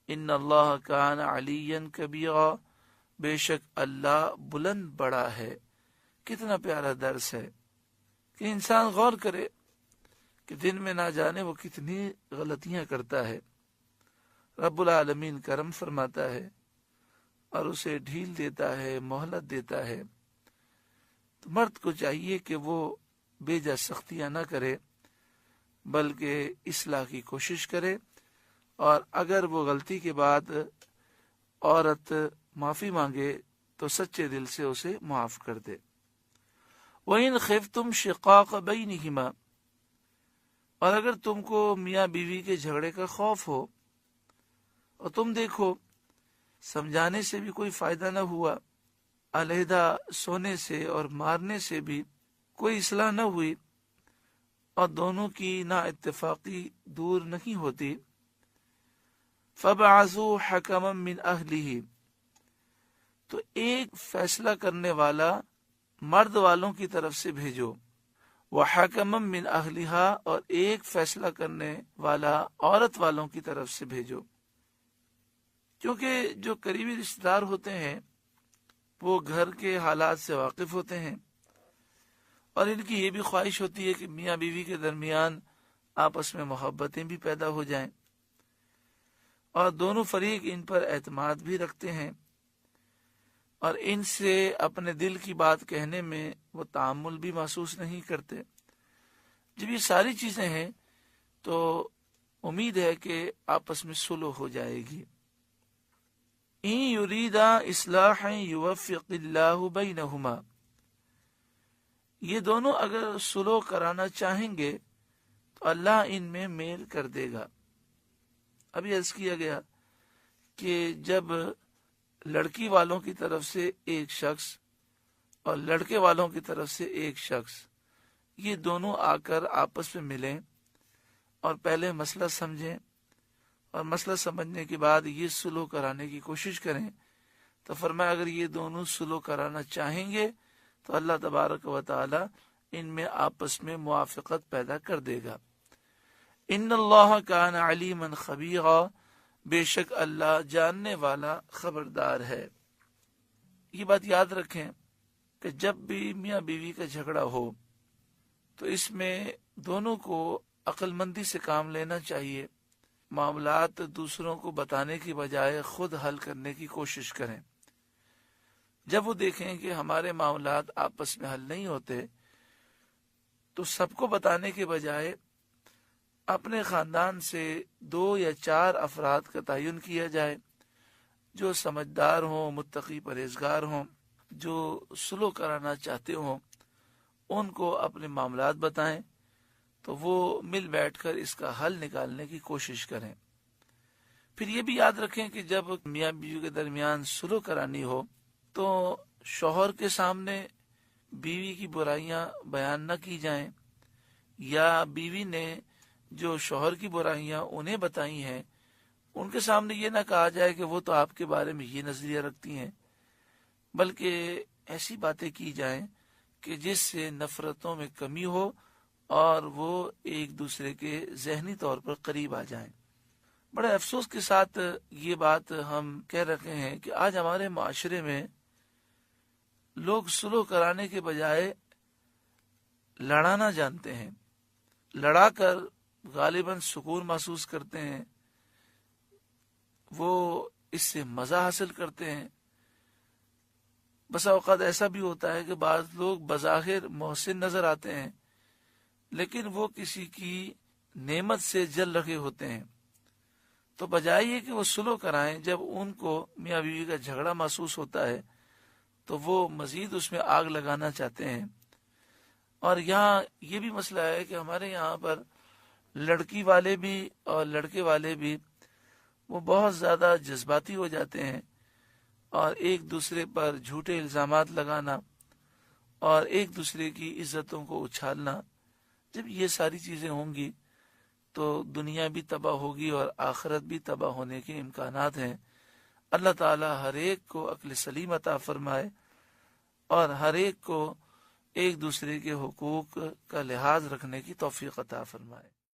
ان اللہ کان علیا کبیرا، بے شک اللہ بلند بڑا ہے۔ کتنا پیارا درس ہے کہ انسان غور کرے کہ دن میں نہ جانے وہ کتنی غلطیاں کرتا ہے، رب العالمین کرم فرماتا ہے اور اسے ڈھیل دیتا ہے، مہلت دیتا ہے۔ تو مرد کو چاہیے کہ وہ بے جا سختیاں نہ کرے بلکہ اصلاح کی کوشش کرے، اور اگر وہ غلطی کے بعد عورت معافی مانگے تو سچے دل سے اسے معاف کر دے۔ وَإِنْ خِفْتُمْ شِقَاقَ بَيْنِهِمَا، اور اگر تم کو میاں بیوی کے جھگڑے کا خوف ہو اور تم دیکھو سمجھانے سے بھی کوئی فائدہ نہ ہوا، علیحدہ سونے سے اور مارنے سے بھی کوئی اصلاح نہ ہوئی، اور دونوں کی نا اتفاقی دور نہیں ہوتی، فَبْعَثُوا حَكَمًا مِّنْ أَهْلِهِ، تو ایک فیصلہ کرنے والا مرد والوں کی طرف سے بھیجو، وَحَكَمًا مِّنْ أَهْلِهَا، اور ایک فیصلہ کرنے والا عورت والوں کی طرف سے بھیجو، کیونکہ جو قریبی رشتہ دار ہوتے ہیں وہ گھر کے حالات سے واقف ہوتے ہیں، اور ان کی یہ بھی خواہش ہوتی ہے کہ میاں بیوی کے درمیان آپس میں محبتیں بھی پیدا ہو جائیں، اور دونوں فریق ان پر اعتماد بھی رکھتے ہیں، اور ان سے اپنے دل کی بات کہنے میں وہ تعامل بھی محسوس نہیں کرتے۔ جب یہ ساری چیزیں ہیں تو امید ہے کہ آپس میں صلح ہو جائے گی۔ ان یریدا اصلاحا یوفق اللہ بینہما، یہ دونوں اگر صلح کرانا چاہیں گے تو اللہ ان میں میل کر دے گا۔ ابھی عرض کیا گیا کہ جب لڑکی والوں کی طرف سے ایک شخص اور لڑکے والوں کی طرف سے ایک شخص، یہ دونوں آ کر آپس میں ملیں اور پہلے مسئلہ سمجھیں، اور مسئلہ سمجھنے کے بعد یہ صلح کرانے کی کوشش کریں، تو فرمایا اگر یہ دونوں صلح کرانا چاہیں گے تو اللہ تبارک و تعالی ان میں آپس میں موافقت پیدا کر دے گا۔ ان اللہ کان علیما خبیرا، بے شک اللہ جاننے والا خبردار ہے۔ یہ بات یاد رکھیں کہ جب بھی میاں بیوی کا جھگڑا ہو تو اس میں دونوں کو عقل مندی سے کام لینا چاہیے، معاملات دوسروں کو بتانے کی بجائے خود حل کرنے کی کوشش کریں۔ جب وہ دیکھیں کہ ہمارے معاملات آپس میں حل نہیں ہوتے تو سب کو بتانے کے بجائے اپنے خاندان سے 2 یا 4 افراد کا تعین کیا جائے جو سمجھدار ہوں، متقی پرہیزگار ہوں، جو صلح کرانا چاہتے ہوں، ان کو اپنے معاملات بتائیں تو وہ مل بیٹھ کر اس کا حل نکالنے کی کوشش کریں۔ پھر یہ بھی یاد رکھیں کہ جب میاں بیوی کے درمیان صلح کرانی ہو تو شوہر کے سامنے بیوی کی برائیاں بیان نہ کی جائیں، یا بیوی نے جو شوہر کی برائیاں انہیں بتائی ہیں ان کے سامنے یہ نہ کہا جائے کہ وہ تو آپ کے بارے میں یہ نظریہ رکھتی ہیں، بلکہ ایسی باتیں کی جائیں کہ جس سے نفرتوں میں کمی ہو اور وہ ایک دوسرے کے ذہنی طور پر قریب آ جائیں۔ بڑے افسوس کے ساتھ یہ بات ہم کہہ رہے ہیں کہ آج ہمارے معاشرے میں لوگ صلح کرانے کے بجائے لڑانا جانتے ہیں، لڑا کر غالباً سکون محسوس کرتے ہیں، وہ اس سے مزہ حاصل کرتے ہیں۔ بسا اوقات ایسا بھی ہوتا ہے کہ بعض لوگ بظاہر محسن نظر آتے ہیں لیکن وہ کسی کی نعمت سے جل رہے ہوتے ہیں، تو بجائے یہ کہ وہ صلح کرائیں، جب ان کو میاں بیوی کا جھگڑا محسوس ہوتا ہے تو وہ مزید اس میں آگ لگانا چاہتے ہیں۔ اور یہاں یہ بھی مسئلہ ہے کہ ہمارے یہاں پر لڑکی والے بھی اور لڑکے والے بھی وہ بہت زیادہ جذباتی ہو جاتے ہیں، اور ایک دوسرے پر جھوٹے الزامات لگانا اور ایک دوسرے کی عزتوں کو اچھالنا، جب یہ ساری چیزیں ہوں گی تو دنیا بھی تباہ ہوگی اور آخرت بھی تباہ ہونے کے امکانات ہیں۔ اللہ تعالی ہر ایک کو عقل سلیم عطا فرمائے اور ہر ایک کو ایک دوسرے کے حقوق کا لحاظ رکھنے کی توفیق عطا فرمائے۔